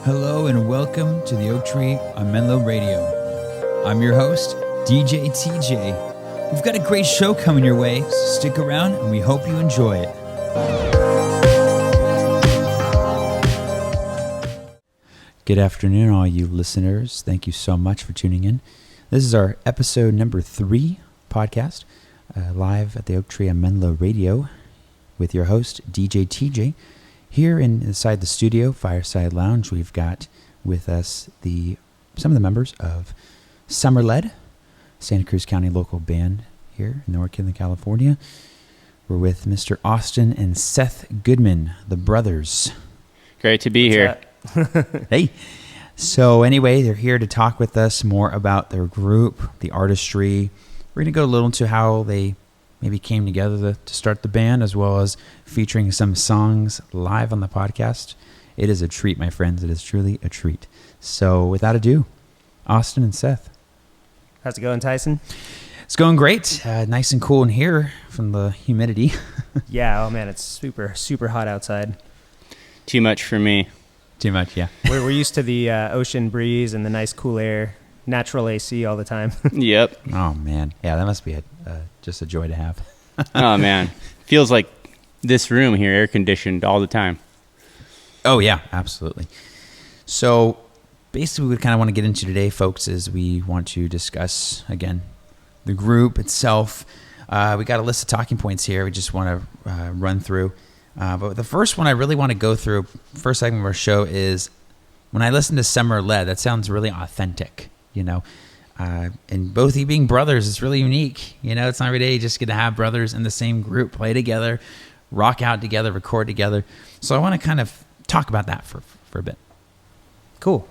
Hello and welcome to the Oak Tree on Menlo Radio. I'm your host, DJ TJ. We've got a great show coming your way, so stick around and we hope you enjoy it. Good afternoon, all you listeners. Thank you so much for tuning in. This is our episode number 3 podcast, live at the Oak Tree on Menlo Radio with your host, DJ TJ. Here inside the studio, Fireside Lounge, we've got with us some of the members of Somerled, Santa Cruz County local band here in North California. We're with Mr. Austin and Seth Goodman, the brothers. Great to be here. Hey. So anyway, they're here to talk with us more about their group, the artistry. We're going to go a little into how they maybe came together to start the band, as well as featuring some songs live on the podcast. It is a treat, my friends. It is truly a treat. So without ado, Austin and Seth. How's it going, Tyson? It's going great. Nice and cool in here from the humidity. Yeah, oh man, it's super, super hot outside. Too much for me. Too much, yeah. We're used to the ocean breeze and the nice cool air, natural AC all the time. Yep. Oh, man. Yeah, that must be just a joy to have. Oh, man. Feels like this room here, air-conditioned all the time. Oh, yeah, absolutely. So basically what we kind of want to get into today, folks, is we want to discuss, again, the group itself. We got a list of talking points here we just want to run through. But the first one I really want to go through, first segment of our show, is when I listen to Somerled, that sounds really authentic, you know. And both you being brothers, it's really unique. You know, it's not every day you just get to have brothers in the same group, play together, rock out together, record together. So I want to kind of talk about that for a bit. Cool.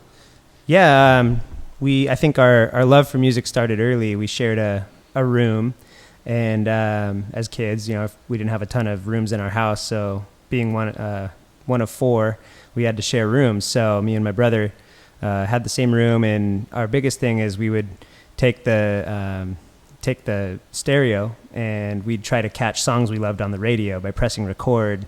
Yeah, I think our love for music started early. We shared a room. And as kids, you know, we didn't have a ton of rooms in our house, so being one of 4, we had to share rooms. So me and my brother had the same room, and our biggest thing is we would take the stereo and we'd try to catch songs we loved on the radio by pressing record,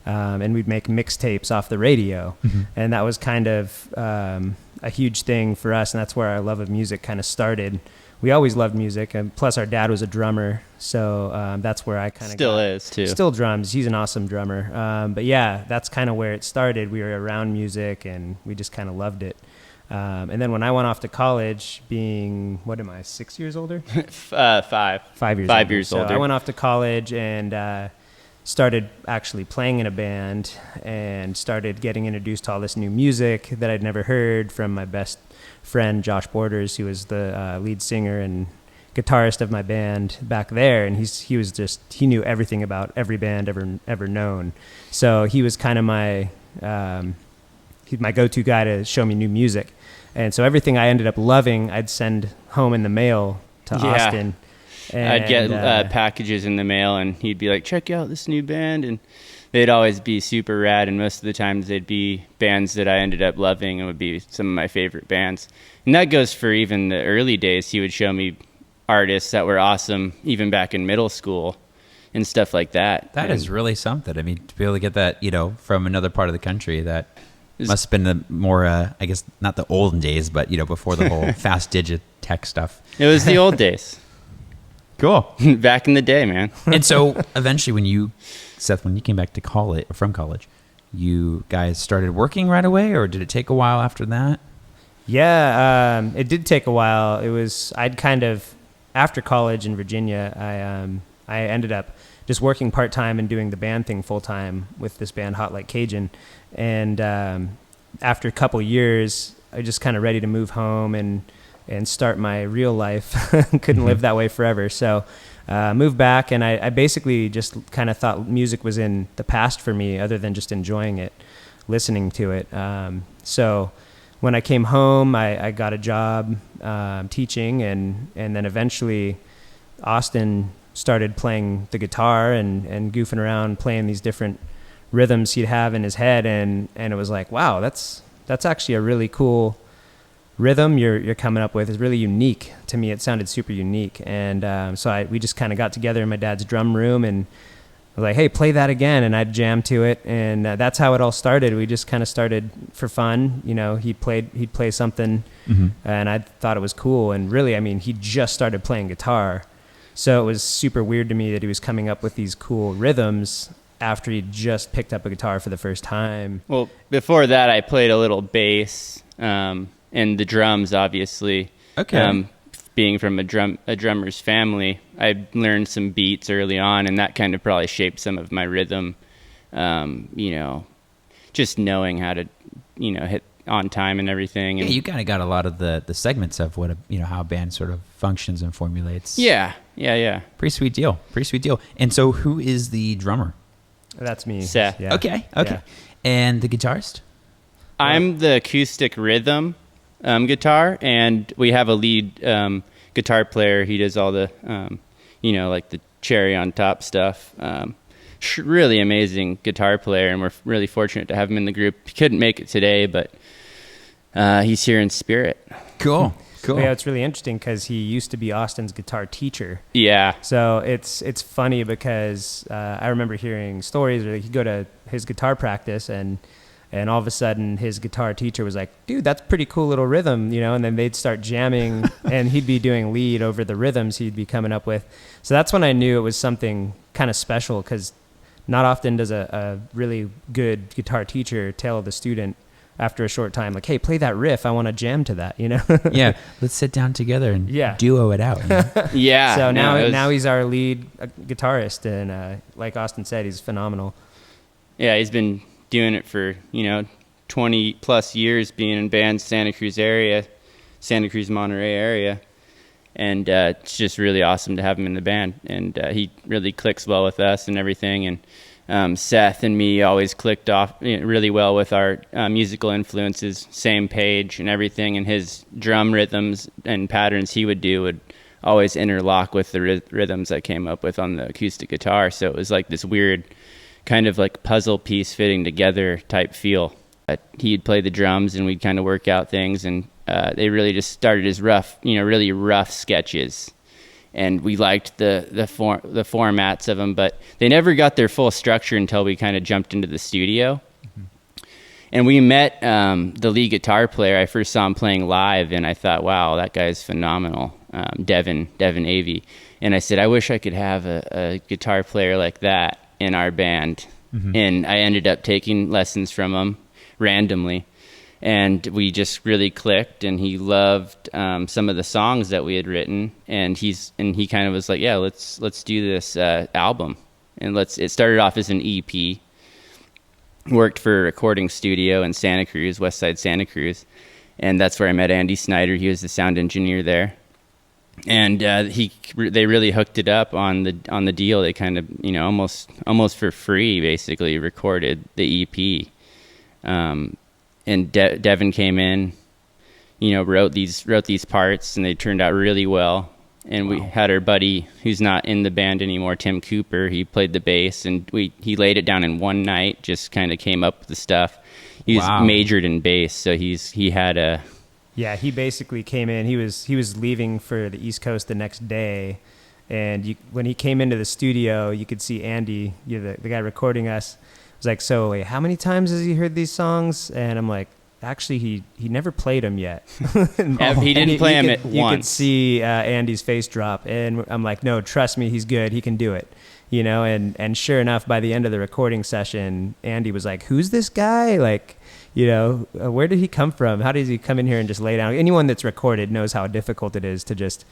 and we'd make mixtapes off the radio. Mm-hmm. And that was kind of a huge thing for us, and that's where our love of music kind of started. We always loved music, and plus our dad was a drummer, so that's where I kind of still is too. Still drums. He's an awesome drummer. But yeah, that's kind of where it started. We were around music, and we just kind of loved it. And then when I went off to college, being 6 years older? 5. 5 years. 5 years older. So I went off to college and started actually playing in a band, and started getting introduced to all this new music that I'd never heard from my best friend Josh Borders, who was the lead singer and guitarist of my band back there, and he knew everything about every band ever known. So he was kind of my go-to guy to show me new music, and so everything I ended up loving, I'd send home in the mail to Austin. And I'd get packages in the mail, and he'd be like, "Check out this new band," and they'd always be super rad, and most of the times they'd be bands that I ended up loving and would be some of my favorite bands. And that goes for even the early days. He would show me artists that were awesome, even back in middle school and stuff like that. That is really something. I mean, to be able to get that, you know, from another part of the country, that must have been the more, I guess, not the olden days, but, you know, before the whole fast digit tech stuff. It was the old days. Cool. Back in the day, man. And so eventually Seth, when you came back to college, from college, you guys started working right away, or did it take a while after that? Yeah, it did take a while. After college in Virginia, I ended up just working part-time and doing the band thing full-time with this band, Hot Like Cajun. And after a couple years, I was just kind of ready to move home and start my real life. Couldn't live that way forever. So moved back, and I basically just kind of thought music was in the past for me, other than just enjoying it, listening to it. So when I came home, I got a job teaching, and then eventually Austin started playing the guitar and goofing around, playing these different rhythms he'd have in his head, and it was like, wow, that's actually a really cool rhythm you're coming up with. Is really unique to me. It sounded super unique, and so we just kind of got together in my dad's drum room and was like, hey, play that again, and I'd jam to it, and that's how it all started. We just kind of started for fun. He'd play something, and I thought it was cool. And really, I mean, he just started playing guitar, so it was super weird to me that he was coming up with these cool rhythms after he just picked up a guitar for the first time. Well, before that, I played a little bass, and the drums, obviously. Okay. Being from a drummer's family, I learned some beats early on, and that kind of probably shaped some of my rhythm. Just knowing how to, hit on time and everything. And yeah, you kind of got a lot of the segments of what how a band sort of functions and formulates. Yeah. Pretty sweet deal. And so, who is the drummer? That's me. Seth. Yeah. Okay. Yeah. And the guitarist? I'm the acoustic rhythm guitar, and we have a lead guitar player. He does all the, like the cherry on top stuff. Really amazing guitar player, and we're really fortunate to have him in the group. He couldn't make it today, but he's here in spirit. Cool. Yeah, it's really interesting because he used to be Austin's guitar teacher. Yeah. So it's funny because I remember hearing stories where he'd go to his guitar practice and all of a sudden his guitar teacher was like, dude, that's pretty cool little rhythm, and then they'd start jamming and he'd be doing lead over the rhythms he'd be coming up with. So that's when I knew it was something kind of special, because not often does a really good guitar teacher tell the student after a short time, like, hey, play that riff. I want to jam to that, Yeah, let's sit down together and Yeah. duo it out. Yeah. So now he's our lead guitarist, and like Austin said, he's phenomenal. Yeah, he's been doing it for 20 plus years, being in bands, Santa Cruz Monterey area, and it's just really awesome to have him in the band. And he really clicks well with us and everything. And Seth and me always clicked off really well with our musical influences, same page and everything. And his drum rhythms and patterns he would do would always interlock with the rhythms I came up with on the acoustic guitar. So it was like this weird kind of like puzzle piece fitting together type feel. He'd play the drums and we'd kind of work out things, and they really just started as really rough sketches, and we liked the formats of them, but they never got their full structure until we kind of jumped into the studio. And we met the lead guitar player. I first saw him playing live, and I thought, wow, that guy's phenomenal, Devin Avey. And I said, I wish I could have a guitar player like that in our band. And I ended up taking lessons from him randomly, and we just really clicked, and he loved some of the songs that we had written, and he kind of was like, yeah, let's do this album. And it started off as an EP. Worked for a recording studio in Santa Cruz, Westside Santa Cruz, and that's where I met Andy Snyder. He was the sound engineer there, and they really hooked it up on the deal. They kind of almost for free basically recorded the EP. And Devin came in, wrote these parts, and they turned out really well. And we had our buddy who's not in the band anymore, Tim Cooper. He played the bass, and he laid it down in one night. Just kind of came up with the stuff. He was majored in bass, so he had a. Yeah, he basically came in. He was leaving for the East Coast the next day, and when he came into the studio, you could see Andy, the guy recording us, was like, so wait, how many times has he heard these songs? And I'm like, actually, he never played them yet. He didn't play them at once. You could see Andy's face drop, and I'm like, no, trust me, he's good. He can do it. And sure enough, by the end of the recording session, Andy was like, who's this guy? Like, where did he come from? How does he come in here and just lay down? Anyone that's recorded knows how difficult it is to just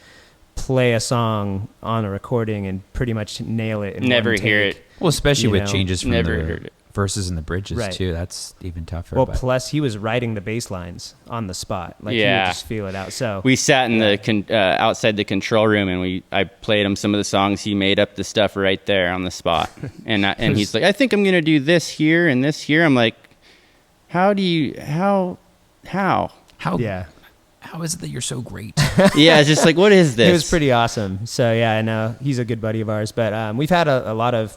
play a song on a recording and pretty much nail it. Never hear it. Well, especially with changes from never the heard it. verses and the bridges Right. too. That's even tougher. Well, plus he was writing the bass lines on the spot. Like he would just feel it out. So we sat in the outside the control room, and I played him some of the songs. He made up the stuff right there on the spot, and he's like, I think I'm gonna do this here and this here. I'm like, how? Yeah. How is it that you're so great? Yeah, it's just like, what is this? It was pretty awesome. So yeah, I know he's a good buddy of ours. But we've had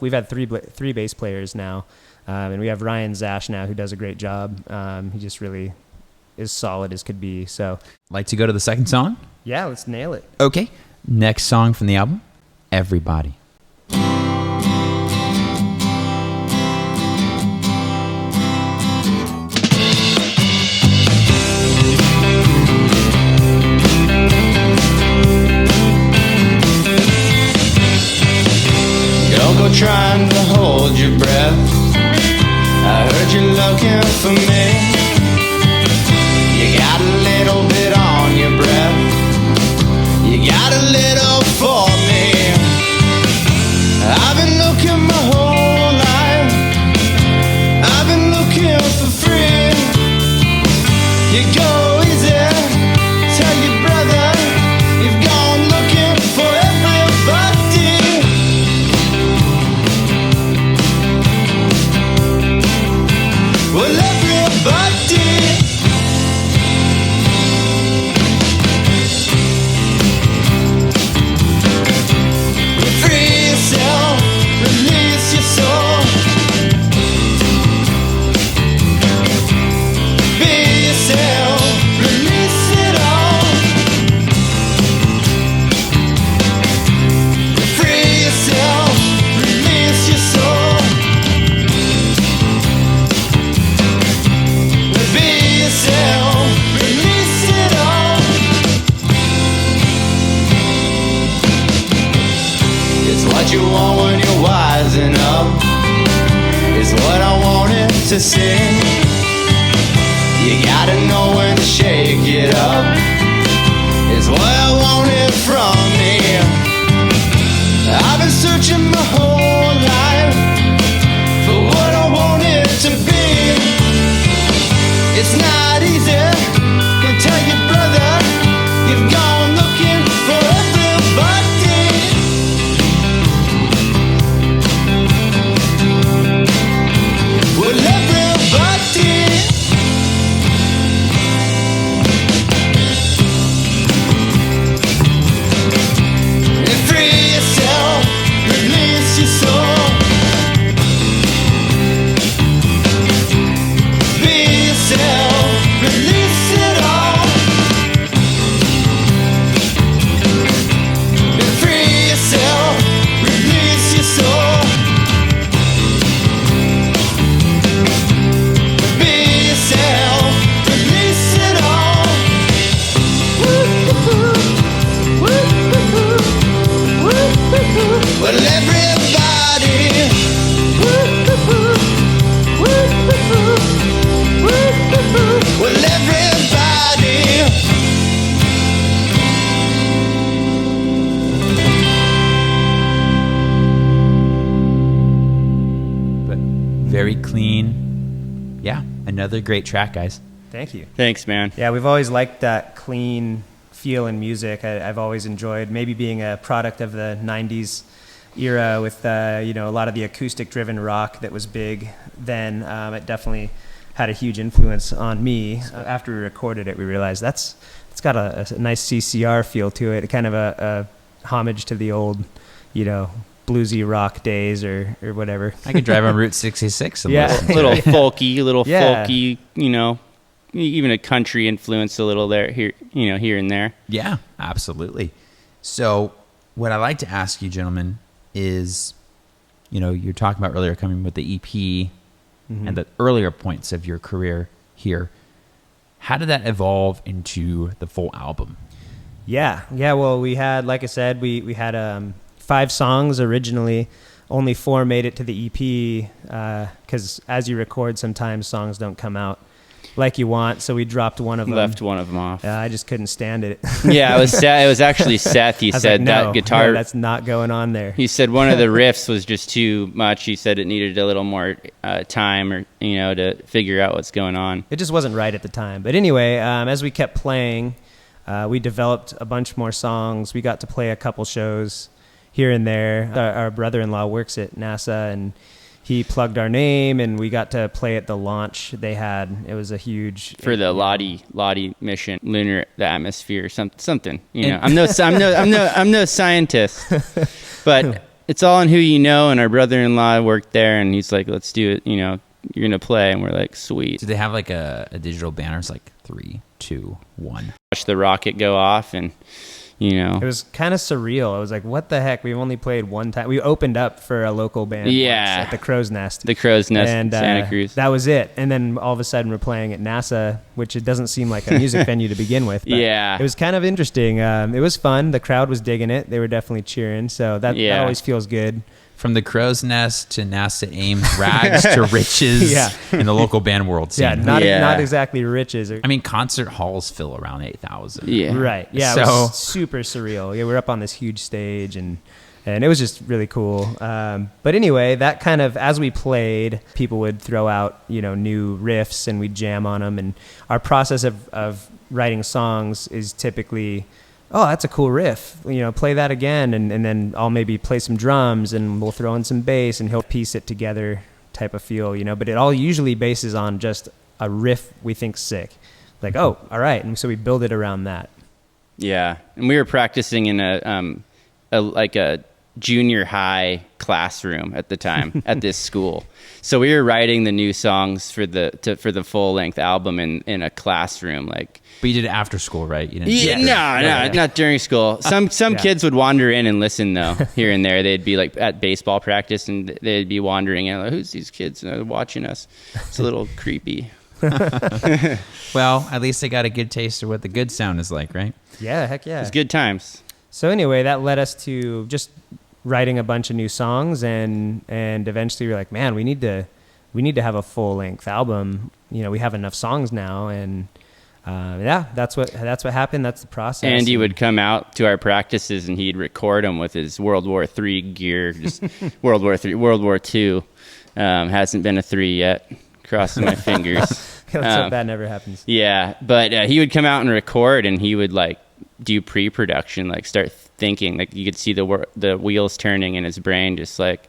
we've had three bass players now, and we have Ryan Zash now, who does a great job. He just really is solid as could be. So Like to go to the second song? yeah, let's nail it. Okay. Next song from the album, Everybody. you're looking for me. You got a little bit on your breath. You got a little for me. I've been looking my whole life. I've been looking for free. You go easy, tell your brother you've gone looking for everybody. Well, everybody. Free yourself, release your soul. Be yourself, release it all. Free yourself, release your soul. Be yourself, release it all. It's what you want when you're wising up. It's what I wanted to say. You gotta know when to shake it up. It's what I wanted from me. I've been searching my whole life for what I wanted to be. It's not easy, can tell you, brother. You've gone looking for everybody. Well, everybody. And free yourself, release your soul. Be yourself, release it all. And free yourself, release your soul. Be yourself, release it all. Well, everybody. Well, everybody. But very clean. Yeah, another great track, guys. Thank you. Thanks, man. Yeah, we've always liked that clean feel in music. I've always enjoyed, maybe being a product of the 90s era with a lot of the acoustic-driven rock that was big then. It definitely had a huge influence on me. After we recorded it, we realized it's got a nice CCR feel to it, kind of a homage to the old, bluesy rock days or whatever. I could drive on Route 66 and Yeah. listen. Little folky, Yeah. even a country influence a little there, here and there. Yeah, absolutely. So what I like to ask you, gentlemen, is, you're talking about earlier coming with the EP and the earlier points of your career here. How did that evolve into the full album? Yeah. Well, we had, like I said, we had 5 songs originally. Only 4 made it to the EP because as you record, sometimes songs don't come out like you want. So we dropped one of them. Left one of them off. I just couldn't stand it. Yeah, it was actually Seth. He I was said like, that guitar. no, that's not going on there. He said one of the riffs was just too much. He said it needed a little more time, or to figure out what's going on. It just wasn't right at the time. But anyway, as we kept playing, we developed a bunch more songs. We got to play a couple shows here and there. Our brother-in-law works at NASA, and he plugged our name, and we got to play at the launch they had. It was a huge For the Lottie mission, lunar the atmosphere, something. I'm no scientist, but it's all in who you know. And our brother-in-law worked there, and he's like, "Let's do it." You're gonna play, and we're like, "Sweet." Do they have like a digital banner? It's like 3, 2, 1. Watch the rocket go off, and It was kind of surreal. I was like, what the heck? We've only played one time. We opened up for a local band once at the Crow's Nest. The Crow's Nest and, in Santa Cruz. That was it. And then all of a sudden we're playing at NASA, which it doesn't seem like a music venue to begin with. But Yeah. it was kind of interesting. It was fun. The crowd was digging it. They were definitely cheering. So that always feels good from the crow's nest to NASA Ames, rags to riches Yeah. in the local band world scene. Yeah, not exactly riches. I mean, concert halls fill around 8,000. Yeah. Right. Yeah, it was super surreal. Yeah, we're up on this huge stage, and it was just really cool. But anyway, that kind of, as we played, people would throw out, new riffs, and we'd jam on them. And our process of writing songs is typically, oh, that's a cool riff. Play that again, and then I'll maybe play some drums, and we'll throw in some bass, and he'll piece it together type of feel, But it all usually bases on just a riff we think's sick. Like, oh, all right. And so we build it around that. Yeah. And we were practicing in a junior high classroom at the time at this school. So we were writing the new songs for the full length album in a classroom. Like, but you did it after school, right? You didn't not during school. Some kids would wander in and listen though, here and there. They'd be like at baseball practice, and they'd be wandering in. Like, who's these kids watching us? It's a little creepy. Well, at least they got a good taste of what the good sound is like, right? Yeah, heck yeah. It's good times. So anyway, that led us to just writing a bunch of new songs, and eventually we're like, man, we need to have a full length album. We have enough songs now, and that's what happened. That's the process. Andy would come out to our practices, and he'd record them with his World War III gear. Just World War II hasn't been a 3 yet. Crossing my fingers. Let's hope that never happens. Yeah, but he would come out and record, and he would like do pre-production, like start thinking. Like you could see the wheels turning in his brain, just like,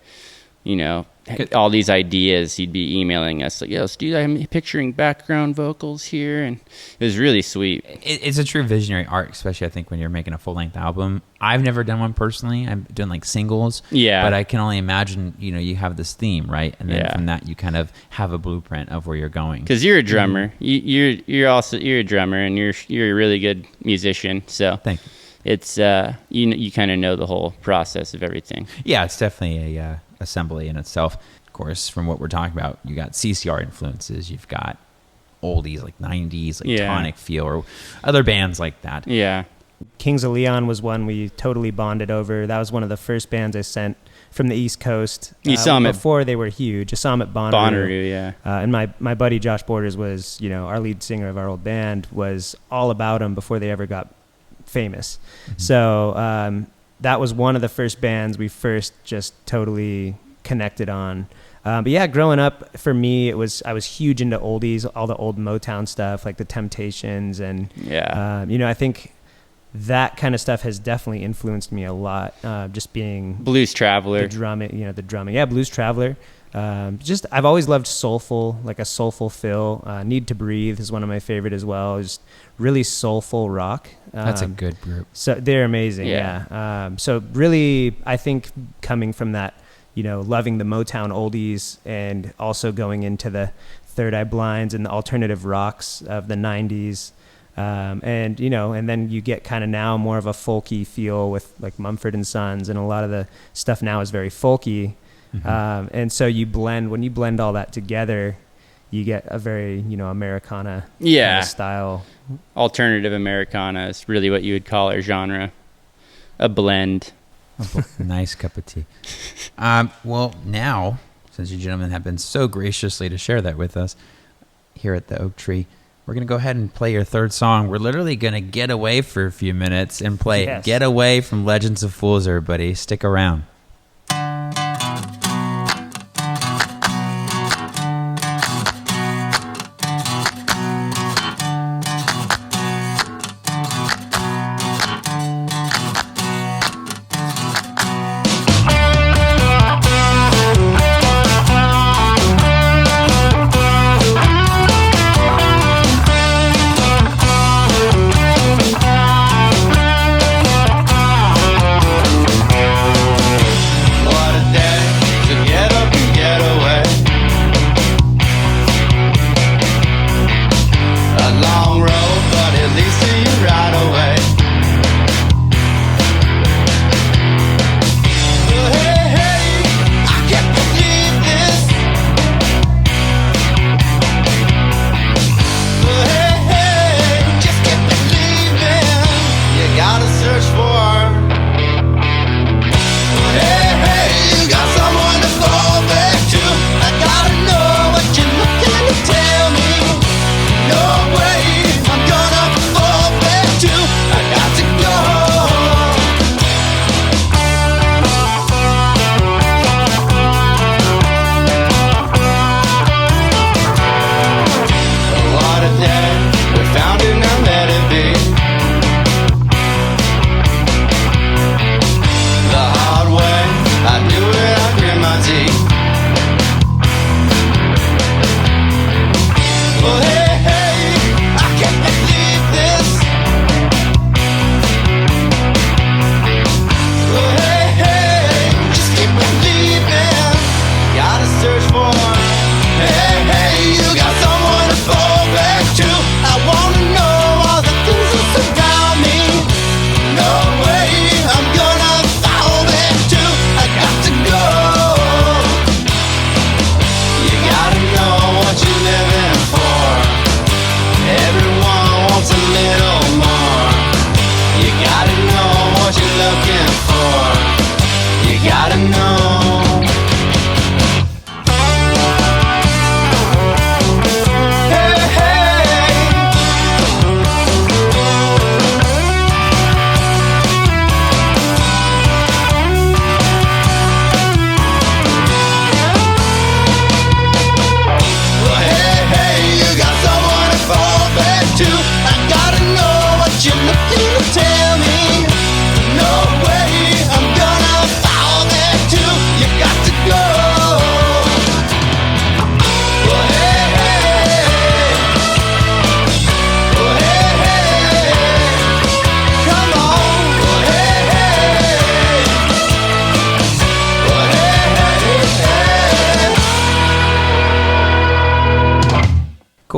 all these ideas. He'd be emailing us like, "Yo, Steve, I'm picturing background vocals here," and it was really sweet. It's a true visionary art, especially I think when you're making a full-length album. I've never done one personally. I'm doing like singles. Yeah. But I can only imagine, you have this theme, right? And then from that, you kind of have a blueprint of where you're going. Because you're a drummer. You're a drummer, and you're a really good musician. So thank you. It's you kind of know the whole process of everything. Yeah, it's definitely a assembly in itself. Of course, from what we're talking about, you got CCR influences. You've got oldies like 90s, like Tonic Feel, or other bands like that. Yeah. Kings of Leon was one we totally bonded over. That was one of the first bands I sent from the East Coast. You saw them before they were huge. I saw them at Bonnaroo. Yeah. And my buddy Josh Borders was, our lead singer of our old band, was all about them before they ever got famous. Mm-hmm. So that was one of the first bands we first just totally connected on. But yeah, growing up for me, I was huge into oldies, all the old Motown stuff, like the Temptations, and I think that kind of stuff has definitely influenced me a lot. Just being Blues Traveler, the drumming, Blues Traveler. I've always loved soulful, like a soulful feel. Need to Breathe is one of my favorite as well. Just really soulful rock. That's a good group. So they're amazing. Yeah. So really, I think coming from that, loving the Motown oldies, and also going into the Third Eye Blinds and the alternative rocks of the 90s. And then you get kind of now more of a folky feel with like Mumford & Sons, and a lot of the stuff now is very folky. Mm-hmm. And so when you blend all that together, you get a very, Americana kind of style. Alternative Americana is really what you would call our genre. A blend. Nice cup of tea. Well, now, since you gentlemen have been so graciously to share that with us here at the Oak Tree, we're going to go ahead and play your third song. We're literally going to get away for a few minutes and play Get Away from Legends of Fools, everybody. Stick around.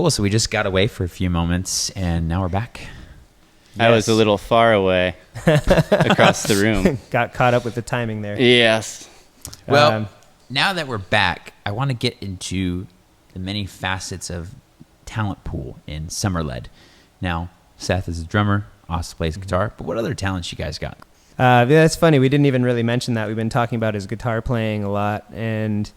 Cool. So we just got away for a few moments, and now we're back. I was a little far away across the room. Got caught up with the timing there. Yes. Well, now that we're back, I want to get into the many facets of talent pool in Somerled. Now, Seth is a drummer, Austin plays guitar, but what other talents you guys got? Yeah, that's funny. We didn't even really mention that. We've been talking about his guitar playing a lot, and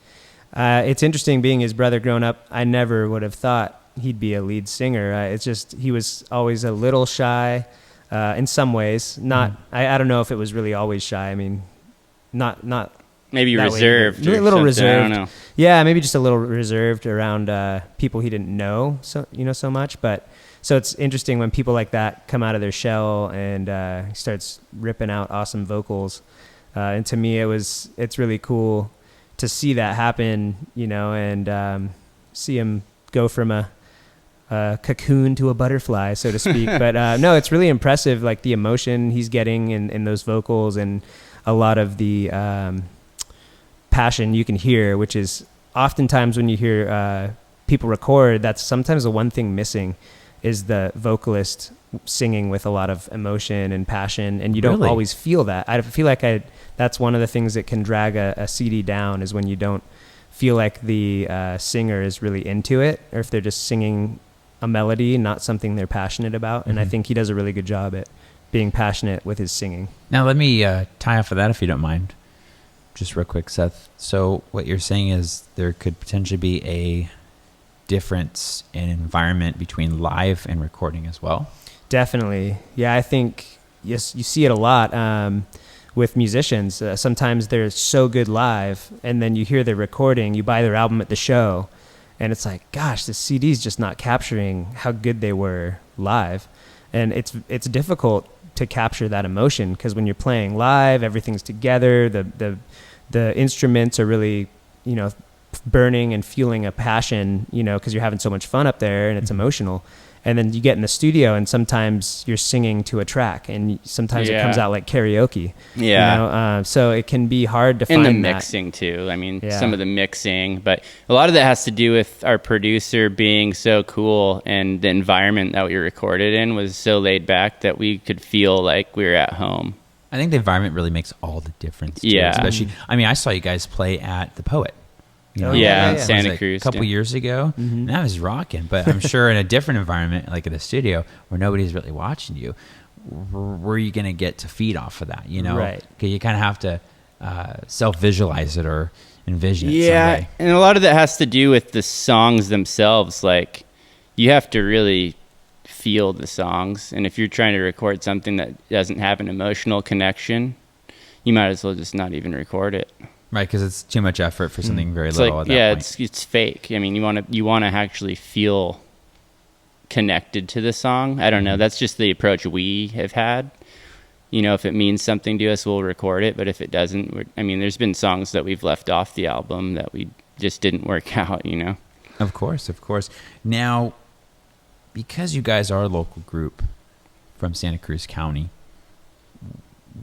it's interesting being his brother growing up. I never would have thought he'd be a lead singer. It's just he was always a little shy in some ways. Not I don't know if it was really always shy. I mean, not maybe that reserved. way. A little reserved. I don't know. Yeah, maybe just a little reserved around people he didn't know so much. But so it's interesting when people like that come out of their shell and he starts ripping out awesome vocals. And to me, it's really cool to see that happen, and see him go from a cocoon to a butterfly, so to speak. But no, it's really impressive, like the emotion he's getting in those vocals, and a lot of the passion you can hear, which is oftentimes when you hear people record, that's sometimes the one thing missing is the vocalist singing with a lot of emotion and passion, and you don't always feel that. I feel like that's one of the things that can drag a CD down, is when you don't feel like the singer is really into it, or if they're just singing a melody, not something they're passionate about. And I think he does a really good job at being passionate with his singing. Now let me tie off of that, if you don't mind, just real quick, Seth. So what you're saying is there could potentially be a difference in environment between live and recording as well? Definitely. Yeah, I think yes, you see it a lot with musicians. Sometimes they're so good live, and then you hear their recording, you buy their album at the show, and it's like, gosh, the CD's just not capturing how good they were live. And it's difficult to capture that emotion, because when you're playing live, everything's together, the instruments are really, burning and feeling a passion, because you're having so much fun up there, and it's emotional. And then you get in the studio, and sometimes you're singing to a track, and sometimes it comes out like karaoke. Yeah. So it can be hard to find the that. mixing too. I mean, some of the mixing, but a lot of that has to do with our producer being so cool, and the environment that we recorded in was so laid back that we could feel like we were at home. I think the environment really makes all the difference. Yeah. Especially, I saw you guys play at the Poet. Santa Cruz. A couple years ago. And that was rocking. But I'm sure in a different environment, like at a studio where nobody's really watching you, where are you going to get to feed off of that? Right. Because you kind of have to self-visualize it or envision it. Yeah, and a lot of that has to do with the songs themselves. Like, you have to really feel the songs, and if you're trying to record something that doesn't have an emotional connection, you might as well just not even record it. Right, because it's too much effort for something very It's little like, at that point. it's fake. I mean, you want to actually feel connected to the song. I don't know. That's just the approach we have had. If it means something to us, we'll record it. But if it doesn't, there's been songs that we've left off the album that we just didn't work out. Of course. Now, because you guys are a local group from Santa Cruz County,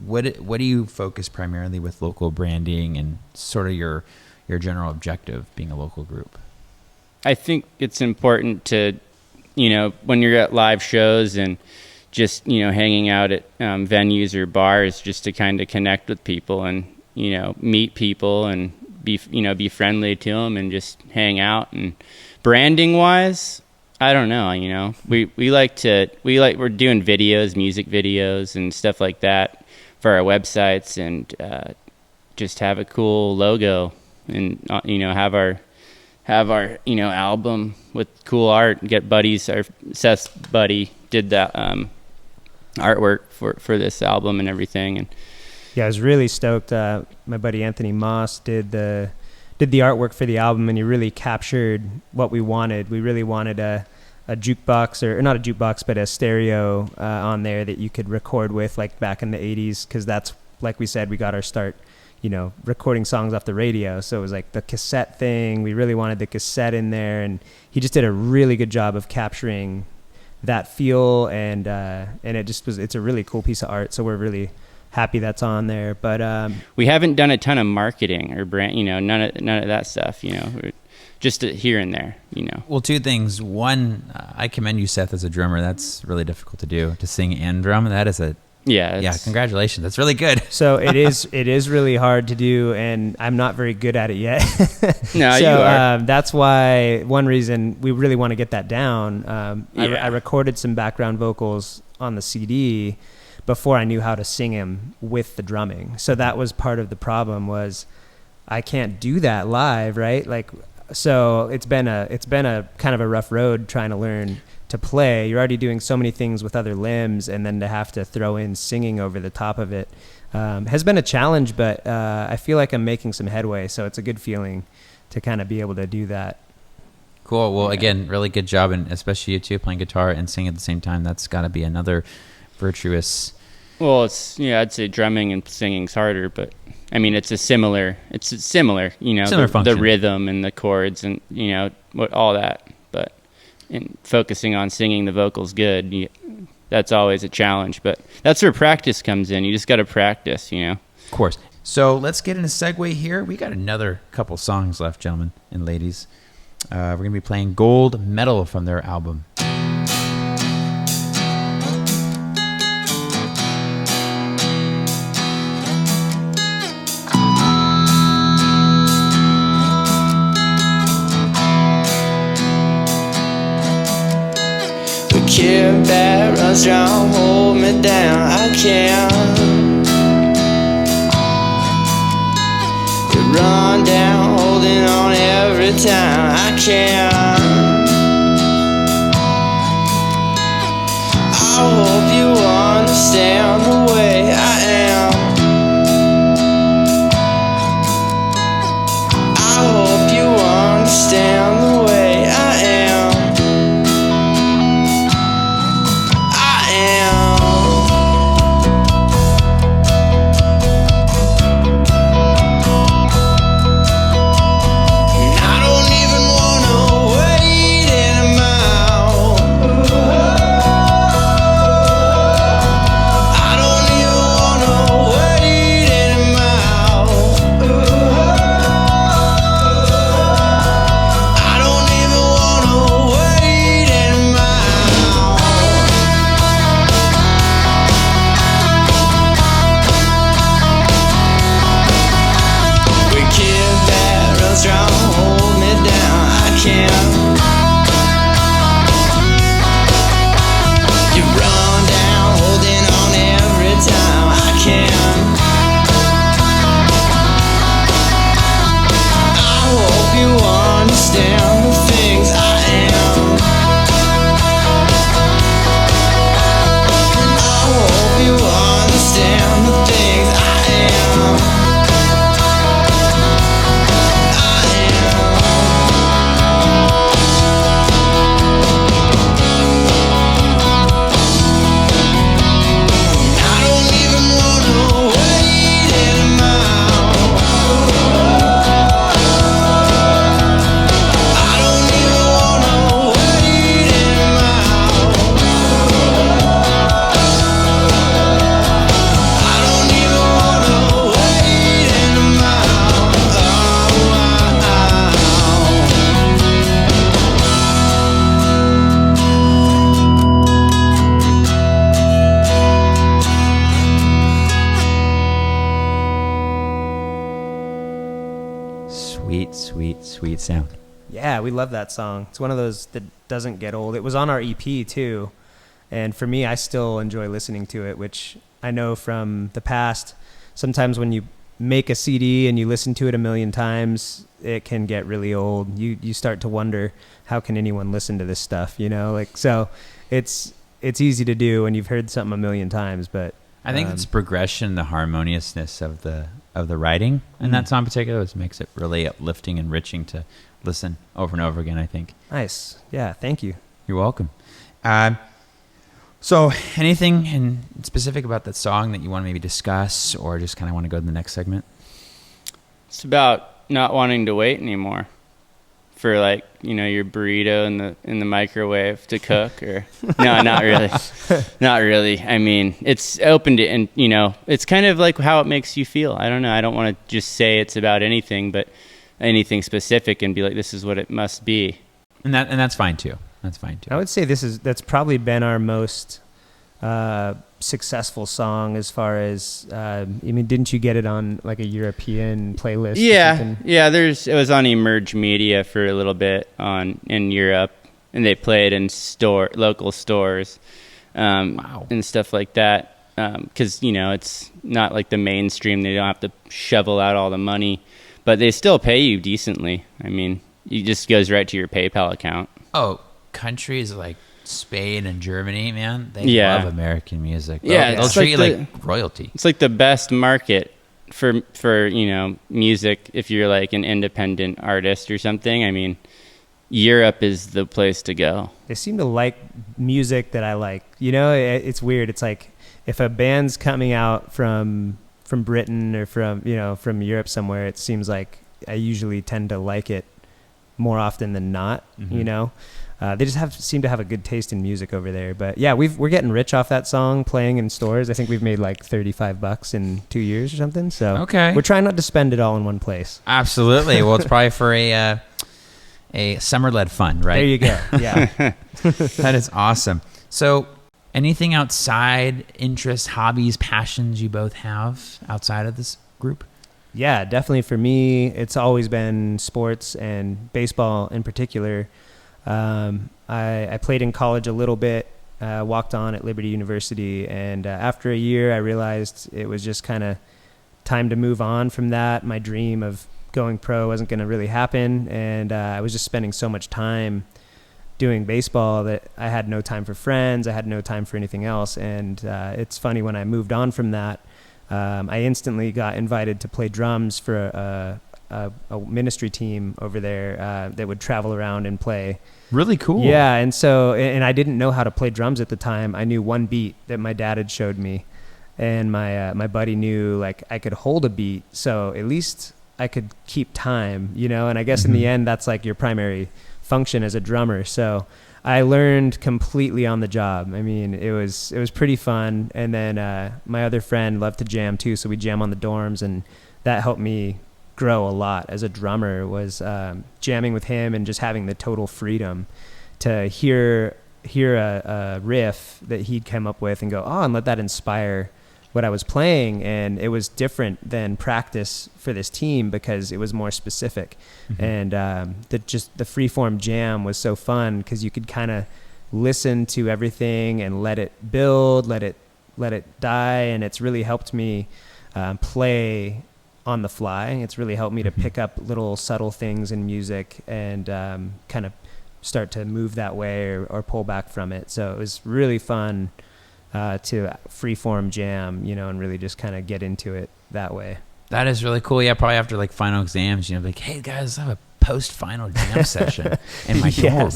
what do you focus primarily with local branding and sort of your general objective being a local group? I think it's important to, when you're at live shows and just, hanging out at venues or bars, just to kind of connect with people and, meet people and be friendly to them and just hang out. And branding wise, I don't know, we're doing videos, music videos and stuff like that for our websites, and just have a cool logo, and have our album with cool art. Get buddies. Seth's buddy did that artwork for this album and everything. And yeah, I was really stoked. My buddy Anthony Moss did the artwork for the album, and he really captured what we wanted. We really wanted a jukebox, or not a jukebox, but a stereo on there that you could record with, like back in the 80s, because that's, like we said, we got our start, recording songs off the radio. So it was like the cassette thing. We really wanted the cassette in there, and he just did a really good job of capturing that feel, and it's a really cool piece of art. So we're really happy that's on there. But we haven't done a ton of marketing or brand, none of that stuff. just here and there, you know. Well, two things. One, I commend you, Seth, as a drummer. That's really difficult to do, to sing and drum. That is yeah, congratulations. That's really good. So it is really hard to do, and I'm not very good at it yet. No, so, you are. That's why one reason we really want to get that down. I recorded some background vocals on the CD before I knew how to sing them with the drumming. So that was part of the problem, was I can't do that live, right? Like, so it's been a kind of a rough road trying to learn to play. You're already doing so many things with other limbs, and then to have to throw in singing over the top of it has been a challenge, but I feel like I'm making some headway, so it's a good feeling to kind of be able to do that. Cool. Well, again, really good job, and especially you two playing guitar and singing at the same time. That's got to be another virtuous. Well, I'd say drumming and singing's harder, but I mean, it's similar, you know, the rhythm and the chords and, you know, all that. But in focusing on singing the vocals good, that's always a challenge. But that's where practice comes in. You just got to practice, you know. Of course. So let's get in a segue here. We got another couple songs left, gentlemen and ladies. We're going to be playing Gold Medal from their album. Kid that runs down, hold me down, I can't. You run down, holding on every time, I can't. I hope you understand the way I am. I hope you understand the way I am. Sweet sound. Yeah, we love that song. It's one of those that doesn't get old. It was on our EP too, and for me, I still enjoy listening to it, which I know from the past, sometimes when you make a CD and you listen to it a million times, it can get really old. You start to wonder, how can anyone listen to this stuff, you know? Like, so it's easy to do when you've heard something a million times, but I think it's progression, the harmoniousness of the writing in that song in particular, which makes it really uplifting and enriching to listen over and over again, I think. Nice. Yeah, thank you. You're welcome. So anything in specific about that song that you want to maybe discuss, or just kind of want to go to the next segment? It's about not wanting to wait anymore for, like, you know, your burrito in the microwave to cook, or no, not really. Not really. I mean, it's open to, and, you know, it's kind of like how it makes you feel. I don't know. I don't want to just say it's about anything, but anything specific and be like, this is what it must be. And that's fine too. That's fine too. I would say that's probably been our most successful song as far as I mean, didn't you get it on like a European playlist? Yeah, it was on Emerge Media for a little bit in Europe, and they play it in local stores, and stuff like that. Because it's not like the mainstream; they don't have to shovel out all the money, but they still pay you decently. I mean, it just goes right to your PayPal account. Oh, countries like Spain and Germany, man, they love American music. They'll treat you like royalty. It's like the best market for music if you're like an independent artist or something. I mean, Europe is the place to go. They seem to like music that I like. It's weird. It's like if a band's coming out from Britain or from Europe somewhere, it seems like I usually tend to like it more often than not. They just seem to have a good taste in music over there. But yeah, we're getting rich off that song playing in stores. I think we've made like $35 in 2 years or something. So okay, we're trying not to spend it all in one place. Absolutely. Well, it's probably for a Somerled fund, right? There you go. Yeah. That is awesome. So anything outside interests, hobbies, passions you both have outside of this group? Yeah, definitely for me, it's always been sports and baseball in particular. I played in college a little bit, walked on at Liberty University, and after a year I realized it was just kind of time to move on from that. My dream of going pro wasn't going to really happen, and I was just spending so much time doing baseball that I had no time for friends, I had no time for anything else, and it's funny, when I moved on from that, I instantly got invited to play drums for a ministry team over there that would travel around and play. Really cool. Yeah, and so, and I didn't know how to play drums at the time. I knew one beat that my dad had showed me, and my buddy knew like I could hold a beat, so at least I could keep time, and I guess in the end that's like your primary function as a drummer. So I learned completely on the job. I mean, it was pretty fun. And then my other friend loved to jam too, so we jam on the dorms, and that helped me grow a lot as a drummer, was jamming with him and just having the total freedom to hear a riff that he'd come up with and go, and let that inspire what I was playing. And it was different than practice for this team because it was more specific. And the freeform jam was so fun because you could kind of listen to everything and let it build, let it die. And it's really helped me play on the fly. It's really helped me to pick up little subtle things in music and kind of start to move that way or pull back from it. So it was really fun to freeform jam, and really just kind of get into it that way. That is really cool. Yeah, probably after like final exams, like, hey guys, I have a post-final jam session in my dorm.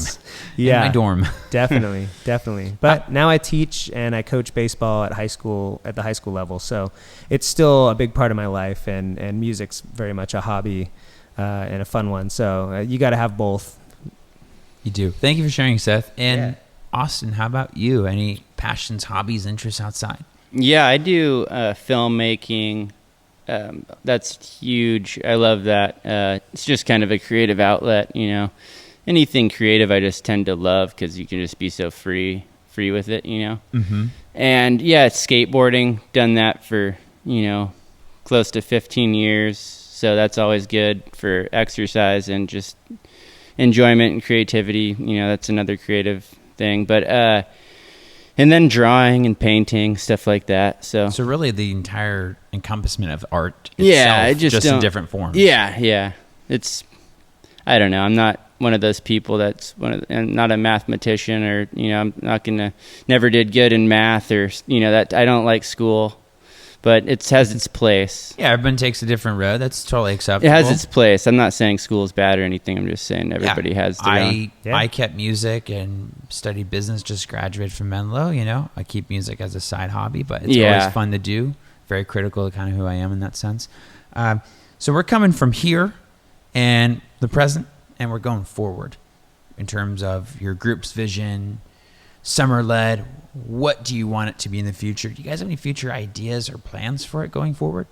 Yeah, in my dorm. Definitely. But now I teach and I coach baseball at the high school level. So it's still a big part of my life, and music's very much a hobby and a fun one. So you got to have both. You do. Thank you for sharing, Seth. And Austin, how about you? Any passions, hobbies, interests outside? Yeah, I do filmmaking. That's huge. I love that. It's just kind of a creative outlet, anything creative I just tend to love because you can just be so free with it, And yeah, it's skateboarding, done that for, close to 15 years. So that's always good for exercise and just enjoyment and creativity. That's another creative thing, but, and then drawing and painting, stuff like that. So really the entire encompassment of art itself, just in different forms. Yeah. I don't know. I'm not one of those people I'm not a mathematician, or, I'm not never did good in math, or, that I don't like school, but it has its place. Yeah, everyone takes a different road. That's totally acceptable. It has its place. I'm not saying school is bad or anything. I'm just saying everybody has their own. I kept music and studied business, just graduated from Menlo, I keep music as a side hobby, but it's always fun to do. Very critical to kind of who I am in that sense. So we're coming from here and the present, and we're going forward in terms of your group's vision, Somerled. What do you want it to be in the future? Do you guys have any future ideas or plans for it going forward?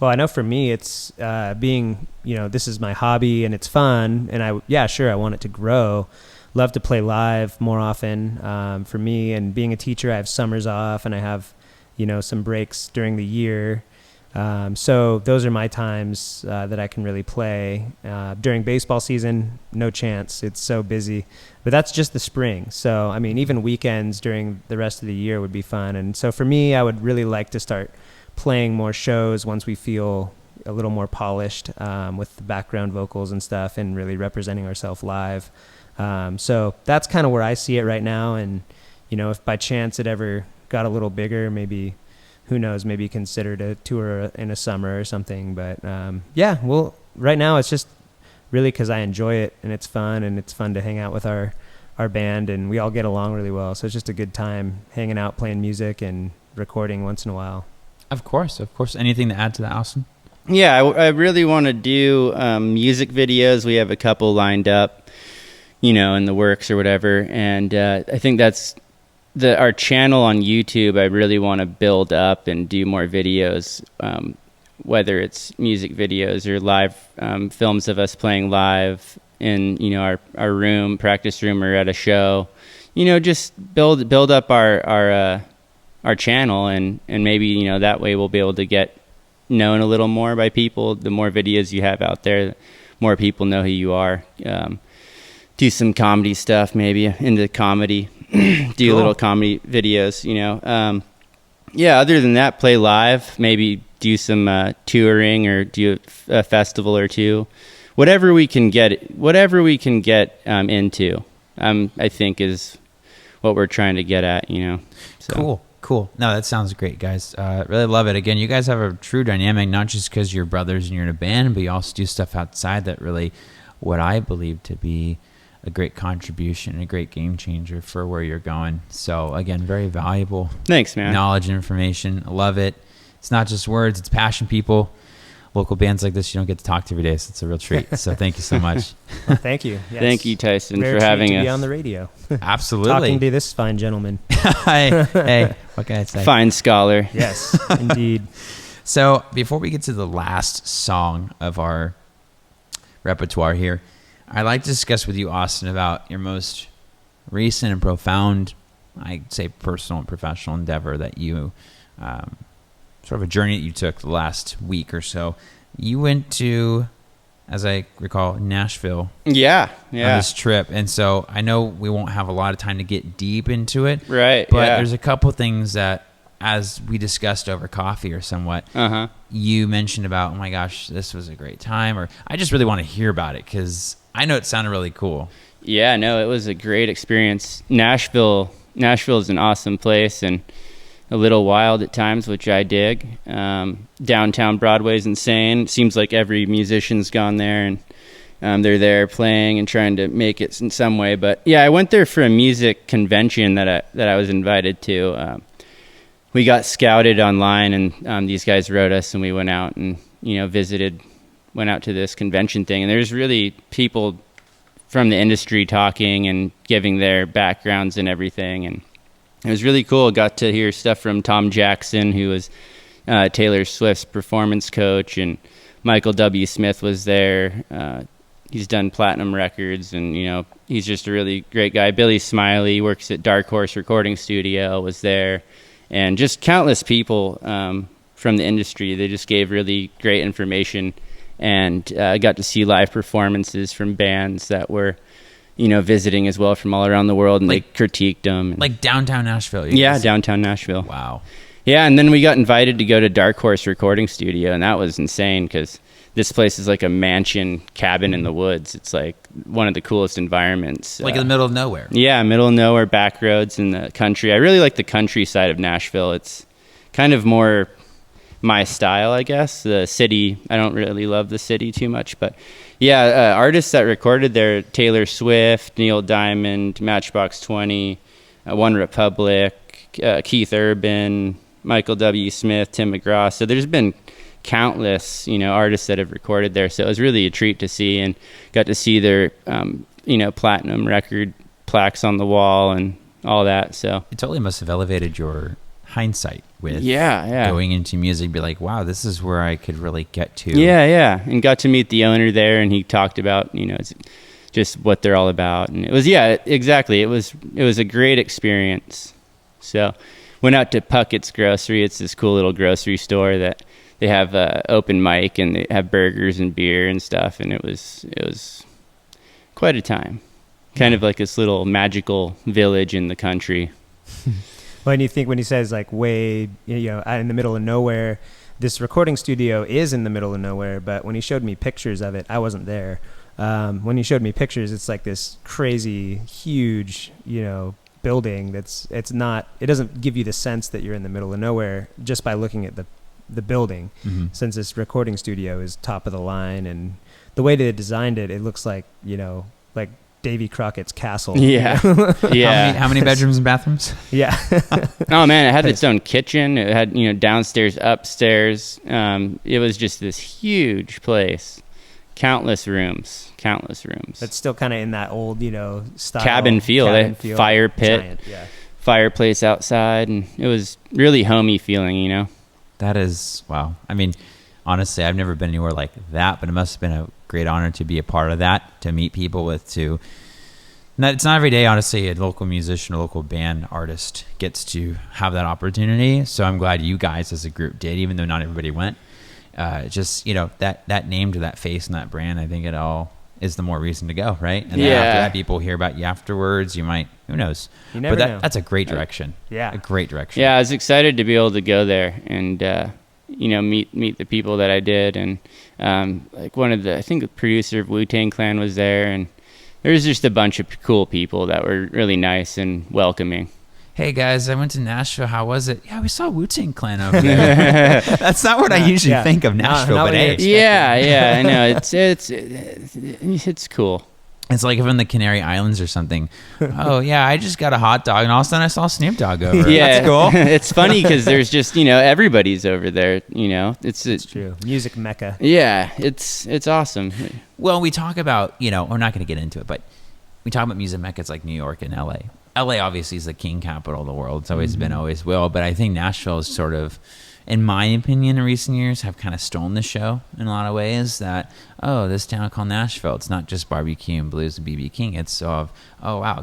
Well, I know for me, it's being, this is my hobby and it's fun. And I want it to grow. Love to play live more often. For me, and being a teacher, I have summers off and I have, some breaks during the year. So those are my times that I can really play. During baseball season, no chance. It's so busy. But that's just the spring. So, I mean, even weekends during the rest of the year would be fun. And so for me, I would really like to start playing more shows once we feel a little more polished with the background vocals and stuff and really representing ourselves live. So that's kind of where I see it right now. And, if by chance it ever got a little bigger, maybe, who knows, maybe considered a tour in a summer or something. But right now it's just really because I enjoy it and it's fun to hang out with our band and we all get along really well. So it's just a good time hanging out, playing music and recording once in a while. Of course. Anything to add to that, Austin? Yeah, I really want to do music videos. We have a couple lined up, in the works or whatever. And I think that's our channel on YouTube. I really want to build up and do more videos, whether it's music videos or live films of us playing live in our room, practice room, or at a show. Just build up our channel, and maybe that way we'll be able to get known a little more by people. The more videos you have out there, the more people know who you are. Do some comedy stuff, maybe into comedy. Do Cool. Little comedy videos, other than that, play live, maybe do some touring or do a festival or two, whatever we can get into, I think is what we're trying to get at, So. Cool. No, that sounds great, guys. Really love it. Again, you guys have a true dynamic, not just because you're brothers and you're in a band, but you also do stuff outside that really, what I believe to be a great contribution, a great game changer for where you're going. So again, very valuable. Thanks, man. Knowledge and information. I love it. It's not just words, it's passion, people. Local bands like this, you don't get to talk to every day, so it's a real treat. So thank you so much. Well, thank you. Yes. Thank you, Tyson, Rare for having treat to us. be on the radio. Absolutely. Talking to this fine gentleman. Hey, what can I say? Fine scholar. Yes, indeed. So before we get to the last song of our repertoire here, I'd like to discuss with you, Austin, about your most recent and profound, I'd say personal and professional endeavor that you, sort of a journey that you took the last week or so. You went to, as I recall, Nashville. Yeah. On this trip. And so I know we won't have a lot of time to get deep into it. Right. But yeah. there's a couple things that, as we discussed over coffee or somewhat, you mentioned about, oh my gosh, this was a great time. Or I just really want to hear about it because I know it sounded really cool. Yeah, no, it was a great experience. Nashville is an awesome place and a little wild at times, which I dig. Downtown Broadway's insane. Seems like every musician's gone there and they're there playing and trying to make it in some way. But yeah, I went there for a music convention that I was invited to. We got scouted online and these guys wrote us and we went out and went out to this convention thing, and there's really people from the industry talking and giving their backgrounds and everything, and it was really cool. Got to hear stuff from Tom Jackson, who was Taylor Swift's performance coach, and Michael W. Smith was there. He's done platinum records, and he's just a really great guy. Billy Smiley works at Dark Horse Recording Studio, was there, and just countless people from the industry. They just gave really great information. And I got to see live performances from bands that were, visiting as well from all around the world, and they critiqued them. Like downtown Nashville. Downtown Nashville. Wow. Yeah, and then we got invited to go to Dark Horse Recording Studio, and that was insane because this place is like a mansion cabin in the woods. It's like one of the coolest environments. Like in the middle of nowhere. Yeah, middle of nowhere, back roads in the country. I really like the countryside of Nashville. It's kind of more my style, I guess. The city, I don't really love the city too much, but yeah, artists that recorded there: Taylor Swift, Neil Diamond, Matchbox 20, One Republic, Keith Urban, Michael W. Smith, Tim McGraw. So there's been countless, artists that have recorded there. So it was really a treat to see, and got to see their, platinum record plaques on the wall and all that. So it totally must have elevated your hindsight with Yeah. going into music, be like, wow, this is where I could really get to. Yeah. And got to meet the owner there, and he talked about, it's just what they're all about. And it was, exactly. It was a great experience. So went out to Puckett's Grocery. It's this cool little grocery store that they have open mic, and they have burgers and beer and stuff. And it was quite a time. Kind of like this little magical village in the country. When you think, when he says like way, out in the middle of nowhere, this recording studio is in the middle of nowhere, but when he showed me pictures of it, I wasn't there. When he showed me pictures, it's like this crazy, huge, building it doesn't give you the sense that you're in the middle of nowhere just by looking at the building, since this recording studio is top of the line, and the way they designed it, it looks like, like Davy Crockett's castle. Yeah. Yeah. How many bedrooms and bathrooms? Yeah. Oh man, it had its own kitchen. It had, downstairs, upstairs. It was just this huge place. Countless rooms. But still kind of in that old, style. Cabin feel. Fire pit. Giant, yeah. Fireplace outside. And it was really homey feeling, That is, wow. I mean, honestly, I've never been anywhere like that, but it must have been a great honor to be a part of that, to meet people it's not every day, honestly, a local musician, a local band artist gets to have that opportunity. So I'm glad you guys as a group did, even though not everybody went. Just, that name to that face and that brand, I think it all is the more reason to go, right? And then after that, people hear about you afterwards. You might, who knows? You never know. That's a great direction. Yeah. A great direction. Yeah, I was excited to be able to go there and, meet the people that I did. And like I think the producer of Wu-Tang Clan was there. And there was just a bunch of cool people that were really nice and welcoming. Hey guys, I went to Nashville. How was it? Yeah, we saw Wu-Tang Clan over there. That's not what I usually think of Nashville, but hey. Yeah, I know. It's cool. It's like if in the Canary Islands or something. Oh yeah, I just got a hot dog, and all of a sudden I saw Snoop Dogg over. Yeah, that's cool. It's funny because there's just everybody's over there. It's true. Music mecca. Yeah, it's awesome. Well, we talk about we're not going to get into it, but we talk about music mecca. It's like New York and L.A. LA obviously is the king capital of the world. It's always been, always will. But I think Nashville is sort of, in my opinion, in recent years, have kind of stolen the show in a lot of ways. That, this town called Nashville, it's not just barbecue and blues and B.B. King. It's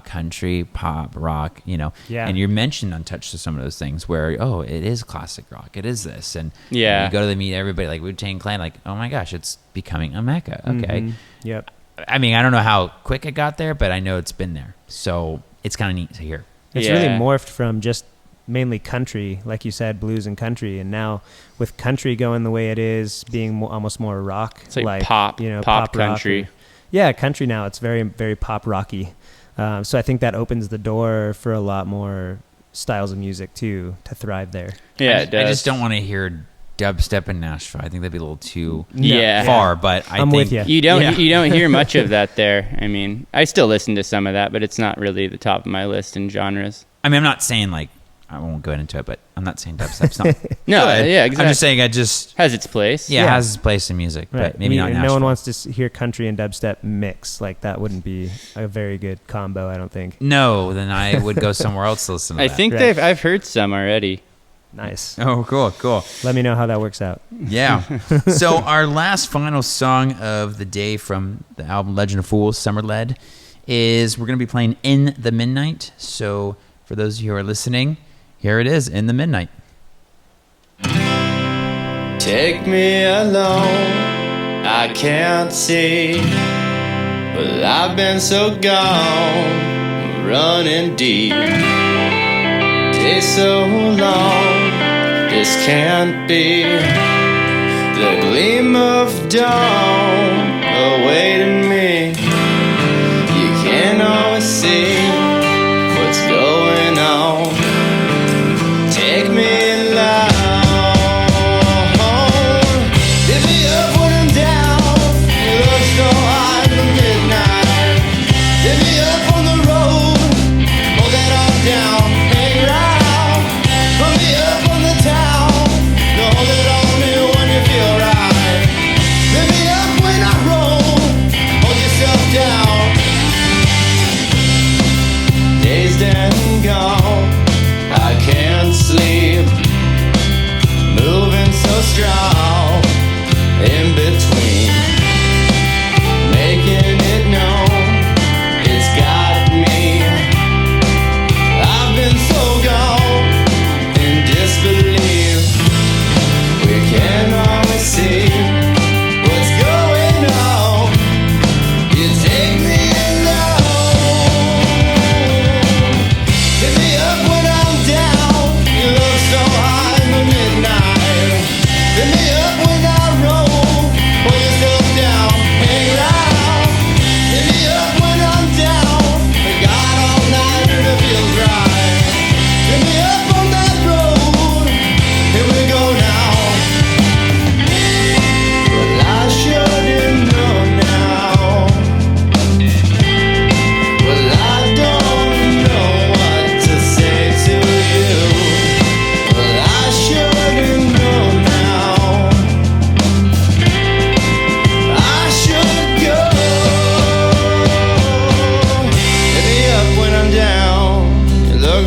country, pop, rock, Yeah. And you're mentioned untouched to some of those things where, it is classic rock. It is this. And you go to the meet everybody like Wu-Tang Clan, like, oh my gosh, it's becoming a mecca. Okay. Mm-hmm. Yep. I mean, I don't know how quick it got there, but I know it's been there. So it's kind of neat to hear. It's really morphed from just mainly country, like you said, blues and country, and now with country going the way it is, being almost more rock, it's like pop, pop country. Country now. It's very, very pop rocky. So I think that opens the door for a lot more styles of music too to thrive there. Yeah, I just don't want to hear dubstep in Nashville. I think that'd be a little too far, but I'm with you. You don't hear much of that there. I mean, I still listen to some of that, but it's not really the top of my list in genres. I mean, I'm not saying I won't go into it, but I'm not saying dubstep's not no, good. yeah, exactly. I'm just saying it just has its place. it has its place in music, but maybe not Nashville. No one wants to hear country and dubstep mix. Like that wouldn't be a very good combo, I don't think. No, then I would go somewhere else to listen to that. I think I've heard some already. Nice. Oh, cool. Let me know how that works out. Yeah. So our last final song of the day from the album Legend of Fools, Somerled, is we're going to be playing In the Midnight. So for those of you who are listening, here it is, In the Midnight. Take me alone, I can't see, but I've been so gone, running deep. Days so long, this can't be. The gleam of dawn awaiting me. You can't always see what's going on. Take me loud. Lift me up when I'm down. You look so high in the midnight. Lift me up on the road. Hold that all down. Hang around. Put me up on the town. Know that on me when you feel right. Lift me up when I roll.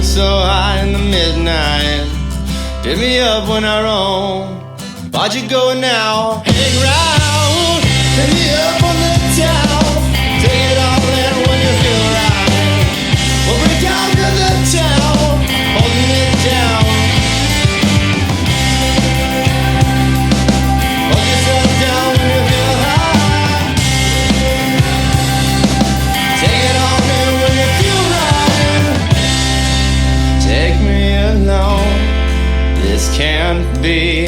moon so high in the midnight. Pick me up when I roam. Why'd you go now? Hang round. Pick me up on the town. Take it all in when you feel right. We'll break out to the town, holding it down. Hold yourself down when you feel high. Take it all in when you feel right. Take me alone. This can't be.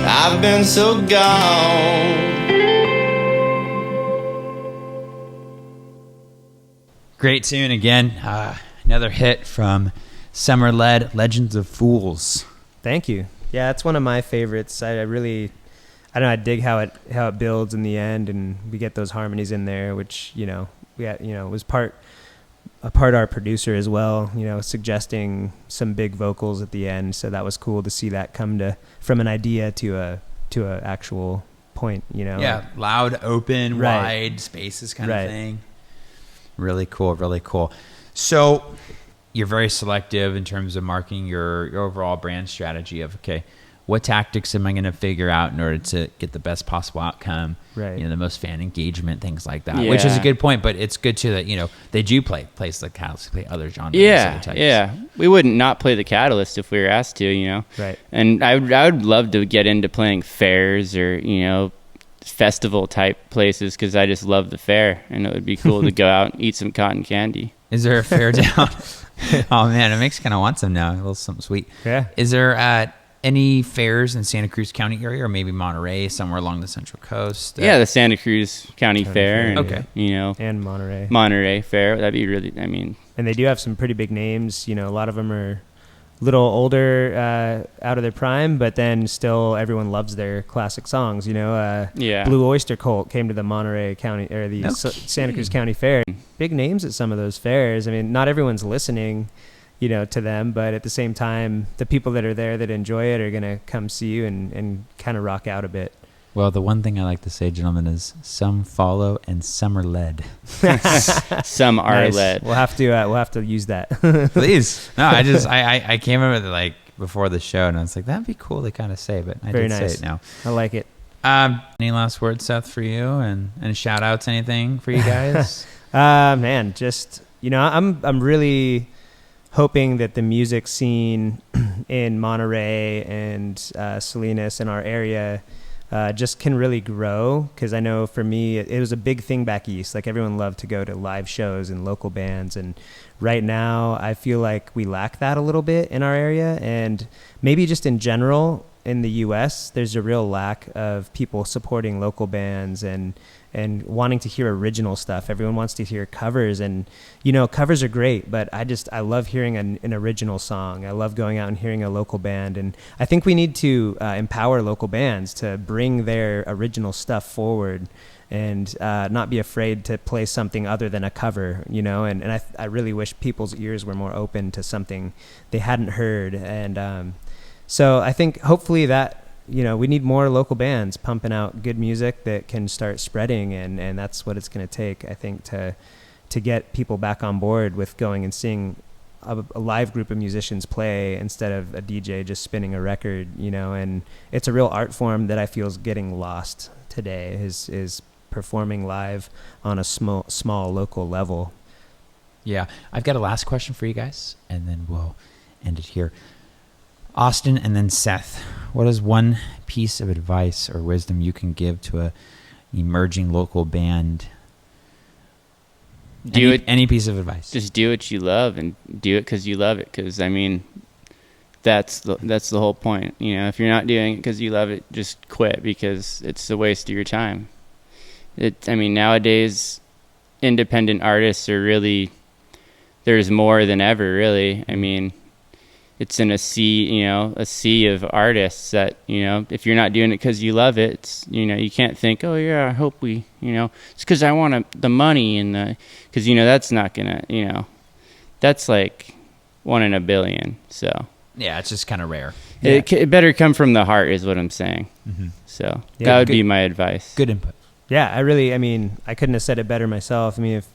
I've been so gone. Great tune again. Another hit from Somerled, Legends of Fools. Thank you. Yeah, it's one of my favorites. I don't know, I dig how it builds in the end, and we get those harmonies in there, which, was part our producer as well, suggesting some big vocals at the end. So that was cool to see that come from an idea to a actual point, Yeah, loud, open, Right. wide spaces kind Right. of thing. Really cool, really cool. So you're very selective in terms of marking your overall brand strategy of, okay, what tactics am I going to figure out in order to get the best possible outcome? Right. The most fan engagement, things like that, which is a Yeah. good point. But it's good too that, they do play places like Catalyst, play other genres. Yeah, other types. yeah. We wouldn't not play the Catalyst if we were asked to, Right. And I would love to get into playing fairs or, festival type places because I just love the fair, and it would be cool to go out and eat some cotton candy. Is there a fair down? Oh man, it makes kind of want some now. A little something sweet. Yeah. Is there any fairs in Santa Cruz County area, or maybe Monterey, somewhere along the Central Coast? Yeah, the Santa Cruz County Fair, and Okay. And Monterey. Monterey Fair. That'd be really. And they do have some pretty big names. A lot of them are a little older, out of their prime, but then still everyone loves their classic songs. Yeah. Blue Oyster Cult came to the Monterey County or the No Santa Cruz kidding. County Fair. Big names at some of those fairs. I mean, not everyone's listening, to them, but at the same time, the people that are there that enjoy it are gonna come see you and kind of rock out a bit. Well, the one thing I like to say, gentlemen, is some follow and some are led. Some are Nice. led. We'll have to use that. Please. No, I came up with it like before the show, and I was like, that'd be cool to kind of say, but I Very did nice. say it now. I like it. Any last words, Seth, for you, and shout outs, anything for you guys? Man, just I'm really hoping that the music scene in Monterey and Salinas in our area just can really grow, because I know for me it was a big thing back east. Like, everyone loved to go to live shows and local bands, and right now I feel like we lack that a little bit in our area, and maybe just in general in the US there's a real lack of people supporting local bands and wanting to hear original stuff. Everyone wants to hear covers, and covers are great, but I love hearing an original song. I love going out and hearing a local band, and I think we need to empower local bands to bring their original stuff forward and not be afraid to play something other than a cover, and I really wish people's ears were more open to something they hadn't heard. And so I think hopefully that we need more local bands pumping out good music that can start spreading, and that's what it's going to take, I think, to get people back on board with going and seeing a live group of musicians play instead of a DJ just spinning a record, and it's a real art form that I feel is getting lost today, is performing live on a small local level. Yeah, I've got a last question for you guys, and then we'll end it here. Austin and then Seth, what is one piece of advice or wisdom you can give to a emerging local band? Any piece of advice. Just do what you love, and do it because you love it. Because that's the whole point. If you're not doing it because you love it, just quit, because it's a waste of your time. Nowadays, independent artists are really, there's more than ever, really. It's in a sea of artists that, if you're not doing it because you love it, it's, you can't think, oh yeah, I hope we, it's because I want the money, and because, that's not gonna, that's like 1 in a billion. So yeah, it's just kind of rare. it better come from the heart, is what I'm saying. Mm-hmm. So Yeah, that would good- be my advice. Good input. Yeah, I couldn't have said it better myself. If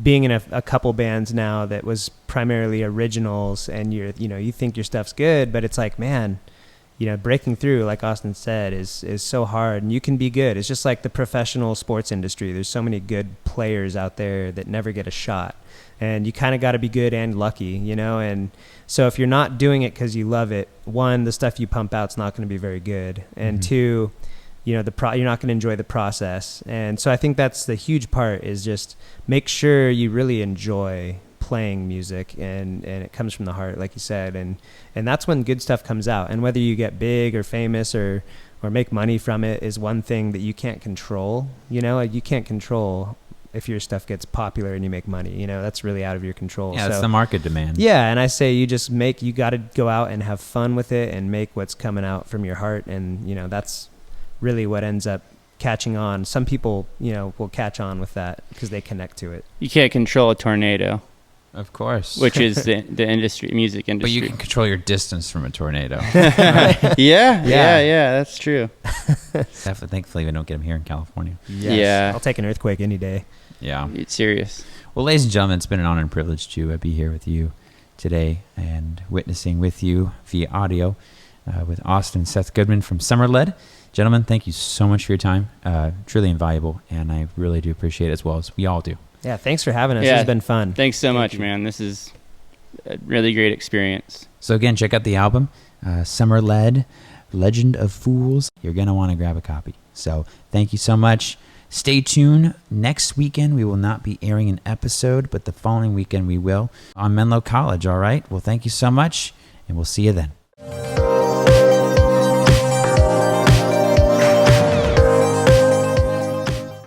being in a couple bands now that was primarily originals, and you think your stuff's good, but it's like, man, breaking through, like Austin said, is so hard. And you can be good. It's just like the professional sports industry. There's so many good players out there that never get a shot. And you kind of got to be good and lucky, And so if you're not doing it because you love it, one, the stuff you pump out's not going to be very good. And two, you're not going to enjoy the process. And so I think that's the huge part, is just make sure you really enjoy playing music, and it comes from the heart, like you said. And that's when good stuff comes out. And whether you get big or famous or make money from it is one thing that you can't control. You can't control if your stuff gets popular and you make money. That's really out of your control. Yeah, it's the market demand. Yeah, and I say you got to go out and have fun with it and make what's coming out from your heart. And that's really what ends up catching on. Some people will catch on with that because they connect to it. You can't control a tornado, of course, which is the music industry. But you can control your distance from a tornado. Yeah, that's true. Thankfully, we don't get them here in California. Yes. Yeah, I'll take an earthquake any day. Yeah, it's serious. Well, ladies and gentlemen, it's been an honor and privilege to be here with you today and witnessing with you via audio with Austin and Seth Goodman from Somerled. Gentlemen, thank you so much for your time. Truly invaluable, and I really do appreciate it, as well as we all do. Yeah, thanks for having us. This has been fun. Thanks so much, man. This is a really great experience. So again, check out the album, Somerled, Legend of Fools. You're going to want to grab a copy. So thank you so much. Stay tuned. Next weekend, we will not be airing an episode, but the following weekend we will on Menlo College, all right? Well, thank you so much, and we'll see you then.